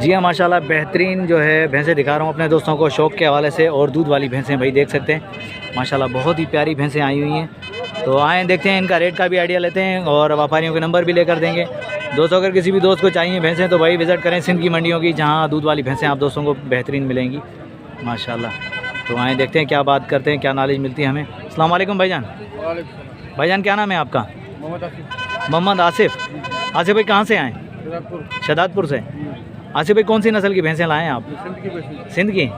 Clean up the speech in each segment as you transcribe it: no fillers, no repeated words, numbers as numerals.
जी हाँ माशाल्लाह बेहतरीन जो है भैंसें दिखा रहा हूँ अपने दोस्तों को शौक़ के हवाले से। और दूध वाली भैंसें भाई देख सकते हैं माशाल्लाह बहुत ही प्यारी भैंसें आई हुई हैं। तो आएँ देखते हैं, इनका रेट का भी आइडिया लेते हैं और व्यापारियों के नंबर भी लेकर देंगे। दोस्तों अगर किसी भी दोस्त को चाहिए भैंसें तो भाई विज़िट करें सिंध की मंडियों की, जहाँ दूध वाली भैंसें आप दोस्तों को बेहतरीन मिलेंगी माशाल्लाह। तो आएँ देखते हैं क्या बात करते हैं, क्या नॉलेज मिलती है हमें। अस्सलाम वालेकुम भाईजान। भाईजान क्या नाम है आपका? मोहम्मद आसिफ। आसिफ भाई कहाँ से आए? शहदादपुर से। आसिफ भाई कौन सी नस्ल की भैंसें लाएँ आप? सिंध की।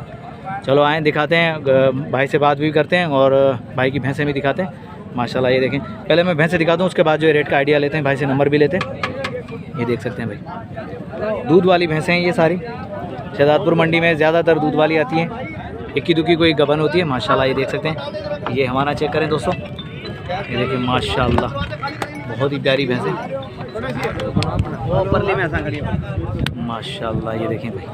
चलो आएँ दिखाते हैं, भाई से बात भी करते हैं और भाई की भैंसें भी दिखाते हैं माशाल्लाह। ये देखें, पहले मैं भैंसें दिखाता हूँ, उसके बाद जो रेट का आइडिया लेते हैं, भाई से नंबर भी लेते हैं। ये देख सकते हैं भाई दूध वाली भैंसें हैं ये सारी। शहदादपुर मंडी में ज़्यादातर दूध वाली आती हैं, इक्की दुक्की कोई गबन होती है माशाल्लाह। ये देख सकते हैं, ये हमारा चेक करें दोस्तों, ये देखिए माशाल्लाह बहुत ही प्यारी भैंसें माशाल्लाह। ये देखें भाई,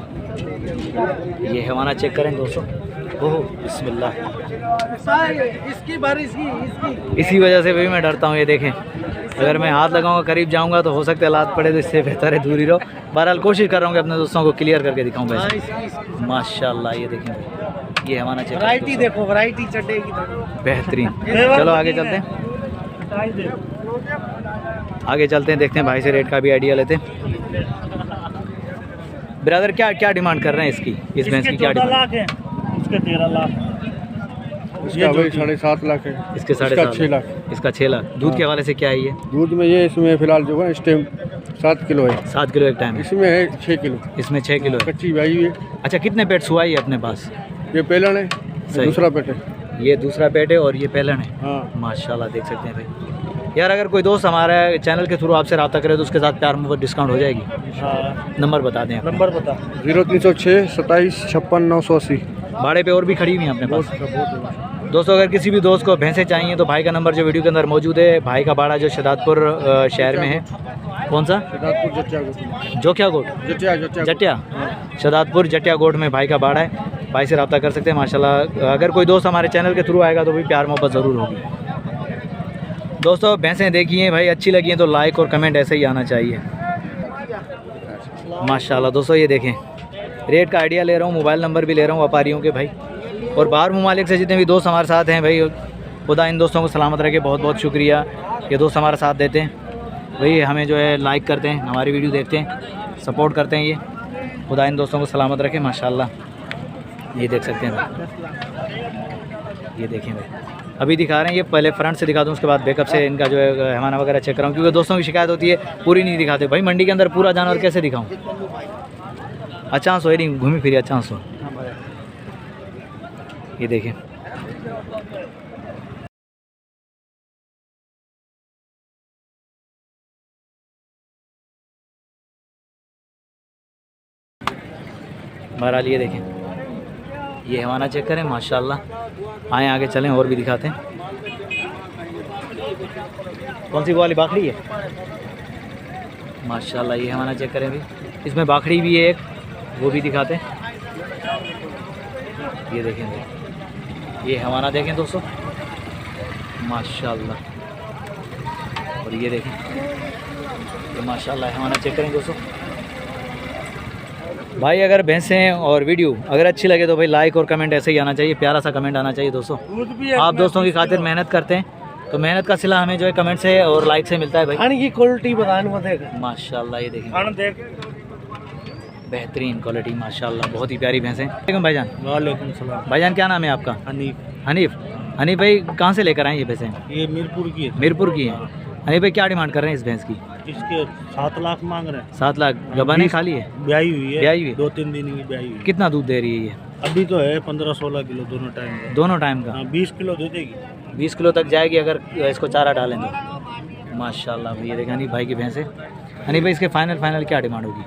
ये हमारा चेक करें दोस्तों। ओह बिस्मिल्लाह, इसकी बारिश की इसी वजह से भी मैं डरता हूँ। ये देखें, अगर मैं हाथ लगाऊंगा करीब जाऊंगा तो हो सकता है लात पड़े, तो इससे बेहतर है दूर ही रहो। बहरहाल कोशिश कर रहा हूँ कि अपने दोस्तों को क्लियर करके दिखाऊँ भैंसें माशाल्लाह। ये देखें भाई, ये हमारा चेक वैरायटी देखो, वैरायटी चढ़े की बेहतरीन। चलो आगे चलते हैं, आगे चलते हैं, देखते हैं भाई से रेट का भी आइडिया लेते हैं। ब्रदर क्या क्या डिमांड कर रहे हैं इसकी, इस भैंस की क्या डिमांड? इसके 13 लाख, इसका भाई 7.5 लाख है। इसके 6.5 लाख, इसका 6 लाख। दूध के हवाले से क्या है ये? दूध में ये इसमें फिलहाल जो है इस टाइम 7 किलो है। 7 किलो एक टाइम है। इसमें है 6 किलो। इसमें 6 किलो है। कच्ची भाई है। अच्छा, कितने पेट्स हुआ ये अपने पास? ये पहलन है, दूसरा पेट है। ये दूसरा पेट है और ये पहलन है। हाँ माशाल्लाह देख सकते हैं भाई। यार अगर कोई दोस्त हमारे चैनल के थ्रू आपसे रब्ता करे तो उसके साथ प्यार मोहब्बत डिस्काउंट हो जाएगी? हाँ। नंबर बता दें। नंबर बता। 0306 27 56 980। भाड़े पे और भी खड़ी हुई हैं अपने पास। दोस्तों अगर किसी भी दोस्त को भैंसें चाहिए तो भाई का नंबर जो वीडियो के अंदर मौजूद है। भाई का बाड़ा जो शहदादपुर शहर में है। कौन सा? जोखिया गोट, जटिया। शहदादपुर जटिया गोट में भाई का बाड़ा है। भाई से रब्ता कर सकते हैं माशाल्लाह। अगर कोई दोस्त हमारे चैनल के थ्रू आएगा तो भी प्यार मोहब्बत ज़रूर होगी। दोस्तों भैंसें देखिए भाई, अच्छी लगी हैं तो लाइक और कमेंट ऐसे ही आना चाहिए माशाल्लाह। दोस्तों ये देखें, रेट का आइडिया ले रहा हूँ, मोबाइल नंबर भी ले रहा हूँ व्यापारियों के भाई। और बाहर ममालिक से जितने भी दोस्त हमारे साथ हैं भाई, खुदा इन दोस्तों को सलामत रखे। बहुत बहुत शुक्रिया, ये दोस्त हमारा साथ देते हैं भाई, हमें जो है लाइक करते हैं, हमारी वीडियो देखते हैं, सपोर्ट करते हैं। ये खुदा इन दोस्तों को सलामत रखे माशाल्लाह। ये देख सकते हैं भाई, ये देखें भाई, अभी दिखा रहे हैं। ये पहले फ्रंट से दिखा दूँ, उसके बाद बैकअप से इनका जो है हैवाना वगैरह चेक कराऊँ, क्योंकि दोस्तों की शिकायत होती है पूरी नहीं दिखाते भाई। मंडी के अंदर पूरा जानवर कैसे दिखाऊँ? अच्छा सो नहीं घूमी फिरी, अच्छा सो। ये देखें, बहरहाल ये देखें, ये हमारा चेक करें माशाल्लाह। आए आगे चलें और भी दिखाते हैं। कौन सी वाली बाखड़ी है माशाल्लाह? ये हमारा चेक करें भी, इसमें बाखड़ी भी है एक, वो भी दिखाते हैं। ये देखें भाई, ये हमारा देखें दोस्तों माशाल्लाह। और ये देखें, ये माशाल्लाह हमारा चेक करें दोस्तों। भाई अगर भैंसें और वीडियो अगर अच्छी लगे तो भाई लाइक और कमेंट ऐसे ही आना चाहिए, प्यारा सा कमेंट आना चाहिए दोस्तों। आप दोस्तों की खातिर मेहनत करते हैं तो मेहनत का सिला हमें जो है कमेंट से और लाइक से मिलता है भाई। खाने की क्वालिटी बताने माशाल्लाह। ये देखें बेहतरीन क्वालिटी माशाल्लाह, बहुत ही प्यारी भैंसें। वालेकुम भाईजान। वालेकुम सलाम। भाईजान क्या नाम है आपका? हनीफ। हनीफ। हनीफ भाई कहाँ से लेकर आए ये भैंसें? ये मीरपुर की है। मीरपुर की है। हनीफ भाई क्या डिमांड कर रहे हैं इस भैंस की? इसके 7 लाख मांग रहे हैं। 7 लाख। गबाने खाली है? ब्याई हुई है। ब्याई हुई? 2-3 दिन की ब्याई हुई। कितना दूध दे रही है ये? अभी तो है 15-16 किलो दोनों टाइम का। दोनों टाइम का? 20 किलो दे देगी। 20 किलो तक जाएगी अगर इसको चारा डालें तो माशाल्लाह। ये देखा हनीफ भाई की भैंसें। हनीफ भाई इसके फाइनल क्या डिमांड होगी?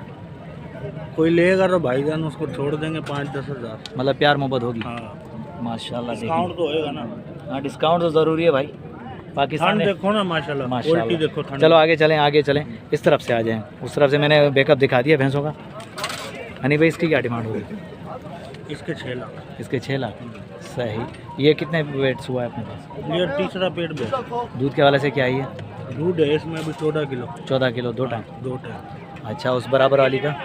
कोई लेगा तो भाईजान उसको छोड़ देंगे 5-10 हज़ार। मतलब प्यार मोहब्बत होगी? हाँ माशाल्लाह। डिस्काउंट तो होएगा ना। हाँ डिस्काउंट तो ज़रूरी है भाई। पाकिस्तान देखो ना माशाल्लाह, क्वालिटी देखो। चलो आगे चलें, इस तरफ से आ जाएं। उस तरफ से मैंने बैकअप दिखा दिया भैंसों का। हनी भाई इसकी क्या डिमांड होगी? इसके 6 लाख। इसके 6 लाख। सही। ये कितने वेट्स हुआ है अपने पास? ये तीसरा पेट में। दूध के वाले से क्या है ये? दूध है इसमें अभी 14 किलो। 14 kilo 2 time? 2 टाइम। अच्छा, उस बराबर वाली का?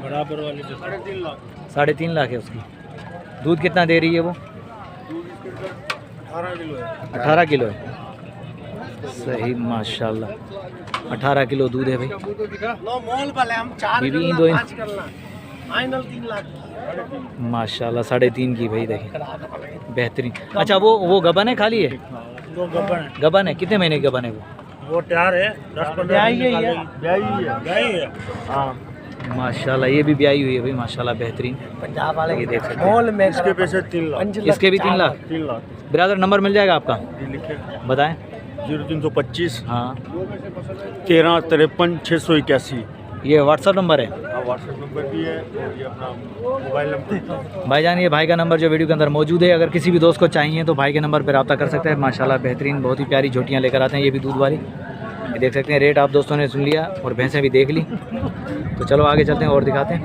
बराबर वाली तो 3.5 लाख। 3.5 लाख है उसकी। दूध कितना दे रही है वो? 18 किलो है। 18 किलो है। सही माशाल्लाह, 18 किलो दूध है भाई। बीबी इन दो इन माशाल्लाह 3.5 की भाई, देखिए बेहतरीन। अच्छा वो गबन है, खाली है? दो गब्बर है। गबन है, कितने महीने की गबन है वो? वो तैयार है, 10-15 दिन है। हाँ माशाल्लाह ये भी ब्याई हुई है भाई माशाल्लाह, बेहतरीन। पंजाब वाले ये देख सकते हैं। इसके पैसे 3 लाख। इसके भी 3 लाख। 3 लाख ब्रदर नंबर मिल जाएगा आपका? जी लिखे। बताएं। 0325 हाँ 1353 681। ये व्हाट्सअप नंबर है। व्हाट्सएप नंबर भी है और ये अपना मोबाइल नंबर। भाईजान ये भाई का नंबर जो वीडियो के अंदर मौजूद है, अगर किसी भी दोस्त को चाहिए तो भाई के नंबर पर रब्ता कर सकते हैं। माशाल्लाह बेहतरीन, बहुत ही प्यारी झोटियाँ लेकर आते हैं। ये भी दूध वाली, ये देख सकते हैं। रेट आप दोस्तों ने सुन लिया और भैंसें भी देख ली, तो चलो आगे चलते हैं और दिखाते हैं।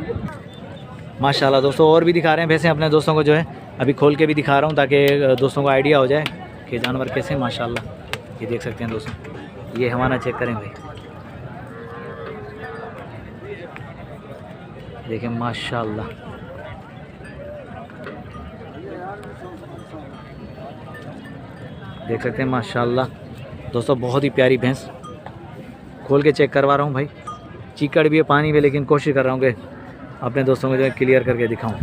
माशाल्लाह दोस्तों और भी दिखा रहे हैं भैंसें अपने दोस्तों को, जो है अभी खोल के भी दिखा रहा हूँ ताकि दोस्तों को आइडिया हो जाए कि जानवर कैसे हैं। माशाल्लाह ये देख सकते हैं दोस्तों, ये हमारा चेक करें भाई, देखें माशाल्लाह। देख सकते हैं माशाल्लाह दोस्तों, बहुत ही प्यारी भैंस। खोल के चेक करवा रहा हूँ भाई, चीकड़ भी है, पानी भी, लेकिन कोशिश कर रहा हूँ कि अपने दोस्तों को जो है क्लियर करके दिखाऊँ।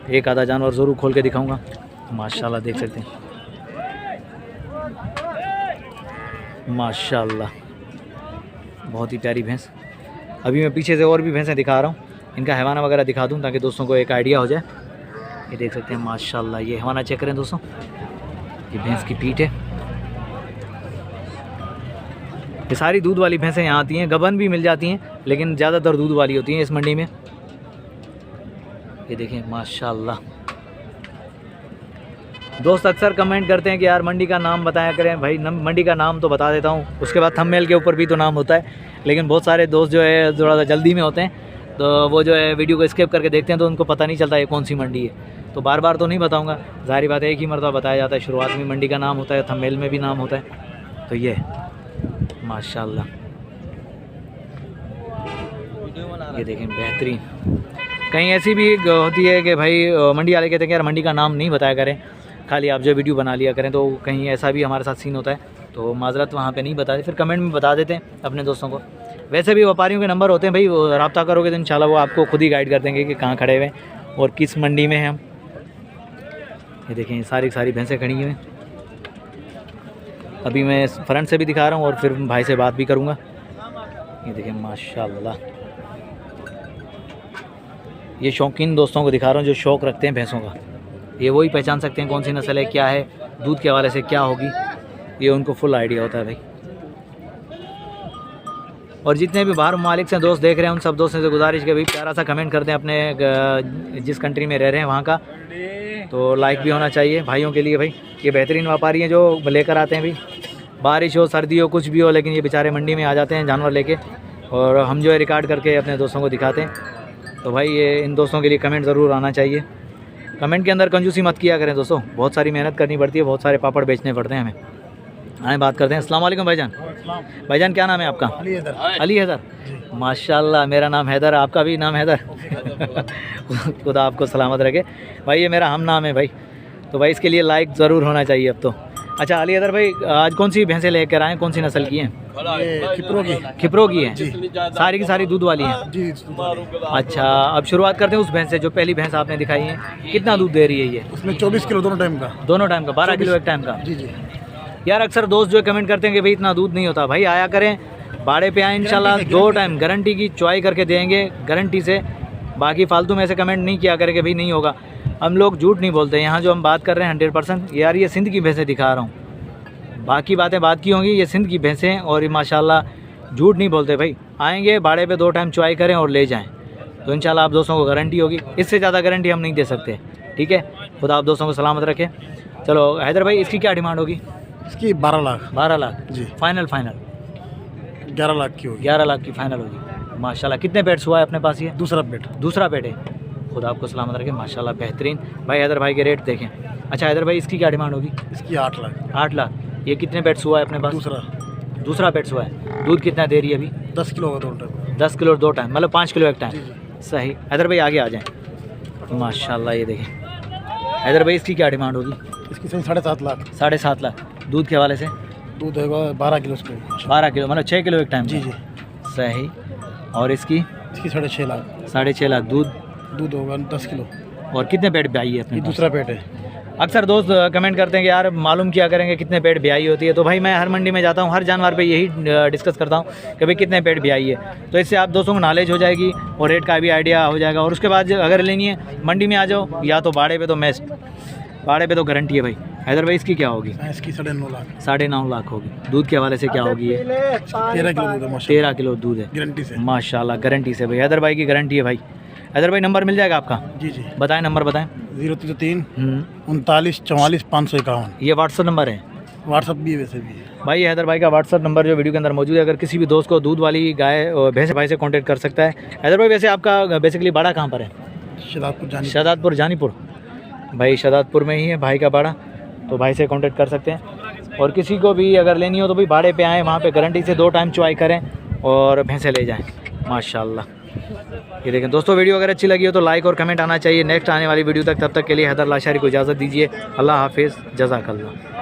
एक आधा जानवर ज़रूर खोल के दिखाऊँगा। माशाल्लाह देख सकते हैं माशाल्लाह, बहुत ही प्यारी भैंस। अभी मैं पीछे से और भी भैंसें दिखा रहा हूँ, इनका हैवाना वगैरह दिखा दूँ ताकि दोस्तों को एक आइडिया हो जाए। ये देख सकते हैं माशाल्लाह, ये हैवाना चेक करें दोस्तों, ये भैंस की पीठ है। ये सारी दूध वाली भैंसें यहाँ आती हैं, गबन भी मिल जाती हैं लेकिन ज़्यादातर दूध वाली होती हैं इस मंडी में। ये देखें माशाल्लाह। दोस्त अक्सर कमेंट करते हैं कि यार मंडी का नाम बताया करें। भाई मंडी का नाम तो बता देता हूँ, उसके बाद थंबनेल के ऊपर भी तो नाम होता है, लेकिन बहुत सारे दोस्त जो है थोड़ा सा जल्दी में होते हैं, तो वो जो है वीडियो को स्किप करके देखते हैं, तो उनको पता नहीं चलता ये कौन सी मंडी है। तो बार बार तो नहीं बताऊँगा, ज़ाहिर बात है एक ही मरतबा बताया जाता है। शुरुआत में मंडी का नाम होता है, थंबनेल में भी नाम होता है। तो ये माशाल्लाह, ये देखें बेहतरीन। कहीं ऐसी भी होती है कि भाई मंडी वाले कहते हैं कि यार मंडी का नाम नहीं बताया करें, खाली आप जो वीडियो बना लिया करें, तो कहीं ऐसा भी हमारे साथ सीन होता है। तो माजरत वहाँ पे नहीं बताते, फिर कमेंट में बता देते हैं अपने दोस्तों को। वैसे भी व्यापारियों के नंबर होते हैं भाई, रब्ता करोगे तो इंशाल्लाह वो आपको खुद ही गाइड कर देंगे कि कहाँ खड़े हुए और किस मंडी में हैं हम। ये देखें सारी भैंसें खड़ी हुई हैं। अभी मैं फ्रंट से भी दिखा रहा हूँ और फिर भाई से बात भी करूँगा। ये देखें माशाल्लाह, ये शौकीन दोस्तों को दिखा रहा हूँ जो शौक़ रखते हैं भैंसों का। ये वही पहचान सकते हैं कौन सी नस्ल है, क्या है, दूध के हवाले से क्या होगी, ये उनको फुल आइडिया होता है भाई। और जितने भी बाहर मालिक से दोस्त देख रहे हैं, उन सब दोस्तों से गुजारिश के भाई प्यारा सा कमेंट कर दें अपने जिस कंट्री में रह रहे हैं वहाँ का, तो लाइक भी होना चाहिए भाइयों के लिए। भाई ये बेहतरीन व्यापारी हैं जो लेकर आते हैं भाई, बारिश हो सर्दी हो कुछ भी हो, लेकिन ये बेचारे मंडी में आ जाते हैं जानवर लेके, और हम जो है रिकॉर्ड करके अपने दोस्तों को दिखाते हैं। तो भाई ये इन दोस्तों के लिए कमेंट ज़रूर आना चाहिए। कमेंट के अंदर कंजूसी मत किया करें दोस्तों, बहुत सारी मेहनत करनी पड़ती है, बहुत सारे पापड़ बेचने पड़ते हैं हमें। आए बात करते हैं। अस्सलाम वालेकुम भाईजान। भाईजान क्या नाम है आपका? अली हैदर। माशाल्लाह, मेरा नाम हैदर, आपका भी नाम हैदर। खुदा आपको सलामत रखे भाई, ये मेरा हम नाम है भाई, तो भाई इसके लिए लाइक ज़रूर होना चाहिए अब तो। अच्छा अली हैदर भाई, आज कौन सी भैंसें लेकर आए, कौन सी नस्ल की हैं? खिपरो की हैं। सारी की सारी दूध वाली हैं जी। अच्छा अब शुरुआत करते हैं उस भैंस से जो पहली भैंस आपने दिखाई है। कितना दूध दे रही है ये? उसमें 24 किलो दोनों टाइम का। 12 किलो एक टाइम का जी जी। यार अक्सर दोस्त जो कमेंट करते हैं कि भाई इतना दूध नहीं होता, भाई आया करें बाड़े पे आए, इंशाल्लाह 2 टाइम गारंटी की चुआई करके देंगे गारंटी से। बाकी फालतू में ऐसे कमेंट नहीं किया करें कि भाई नहीं होगा, हम लोग झूठ नहीं बोलते। यहाँ जो हम बात कर रहे हैं 100%। यार ये सिंध की भैंसें दिखा रहा हूँ, बाकी बातें बात की होंगी, ये सिंध की भैंसें और ये माशाल्लाह झूठ नहीं बोलते भाई। आएंगे बाड़े पे 2 टाइम चुआई करें और ले जाएँ, तो इंशाल्लाह आप दोस्तों को गारंटी होगी। इससे ज़्यादा गारंटी हम नहीं दे सकते, ठीक है। खुदा आप दोस्तों को सलामत रखे। चलो हैदर भाई, इसकी क्या डिमांड होगी? इसकी 12 लाख। 12 लाख जी। फाइनल 11 लाख की होगी। 11 लाख की फाइनल होगी। माशाल्लाह कितने पेट्स हुआ है अपने पास? ये दूसरा पेट है। खुदा आपको सलामत रखे। माशाल्लाह बेहतरीन। भाई हैदर भाई के रेट देखें। अच्छा हैदर भाई, इसकी क्या डिमांड होगी? इसकी 8 लाख। 8 लाख। ये कितने पेट्स हुआ है अपने पास? दूसरा पेट्स हुआ है। दूध कितना दे रही है अभी? 10 किलो होगा 2 टाइम। 10 किलो 2 टाइम, मतलब 5 किलो एक टाइम। सही। हैदर भाई आगे आ जाएं। माशाल्लाह ये देखिए। हैदर भाई इसकी क्या डिमांड होगी? इसकी सही 7.5 लाख। 7.5 लाख। दूध के हवाले से? दूध होगा 12 किलो उसका। 12 किलो मतलब 6 किलो एक टाइम? जी जी। सही। और इसकी? इसकी 6.5 लाख। 6.5 लाख। दूध होगा 10 किलो। और कितने पेट ब्याई है अपने? ये दूसरा पेट है। अक्सर दोस्त कमेंट करते हैं कि यार मालूम किया करेंगे कितने पेट ब्याई होती है। तो भाई मैं हर मंडी में जाता हूँ, हर जानवर पे यही डिस्कस करता हूँ कि भाई कितने पेट ब्याई है। तो इससे आप दोस्तों को नॉलेज हो जाएगी और रेट का भी आइडिया हो जाएगा। और उसके बाद अगर लेनी है मंडी में आ जाओ, या तो बाड़े पे तो मेस्ट, बाड़े पे तो गारंटी है भाई। हैदर भाई इसकी क्या होगी? इसकी 9.5 लाख। 9.5 लाख होगी। दूध के हवाले से क्या होगी ये? 13 किलो दूध है। 13 किलो दूध है गारंटी से। माशाल्लाह, गारंटी से भाई। हैदर भाई की गारंटी है भाई। हैदर भाई नंबर मिल जाएगा आपका? जी जी। बताएं नंबर बताएं। 033 39 44 551। ये व्हाट्सअप नंबर है? व्हाट्सअप भी है वैसे भी है। भाई हैदर भाई का व्हाट्सअप नंबर जो वीडियो के अंदर मौजूद है। अगर किसी भी दोस्त को दूध वाली गाय और भैंस भाई से कांटेक्ट कर सकता है। हैदर भाई वैसे आपका बेसिकली बाड़ा कहाँ पर है? शहजादपुर जानीपुर। भाई शहजादपुर में ही है भाई का बाड़ा, तो भाई से कांटेक्ट कर सकते हैं। और किसी को भी अगर लेनी हो तो भाई बाड़े पे आएँ, वहाँ पे गारंटी से 2 टाइम चुवाई करें और भैंसे ले जाएँ। माशाल्लाह। ये देखें दोस्तों, वीडियो अगर अच्छी लगी हो तो लाइक और कमेंट आना चाहिए नेक्स्ट आने वाली वीडियो तक। तब तक के लिए हैदर लाशारी को इजाज़त दीजिए। अल्लाह हाफिज़, जज़ाकल्लाह।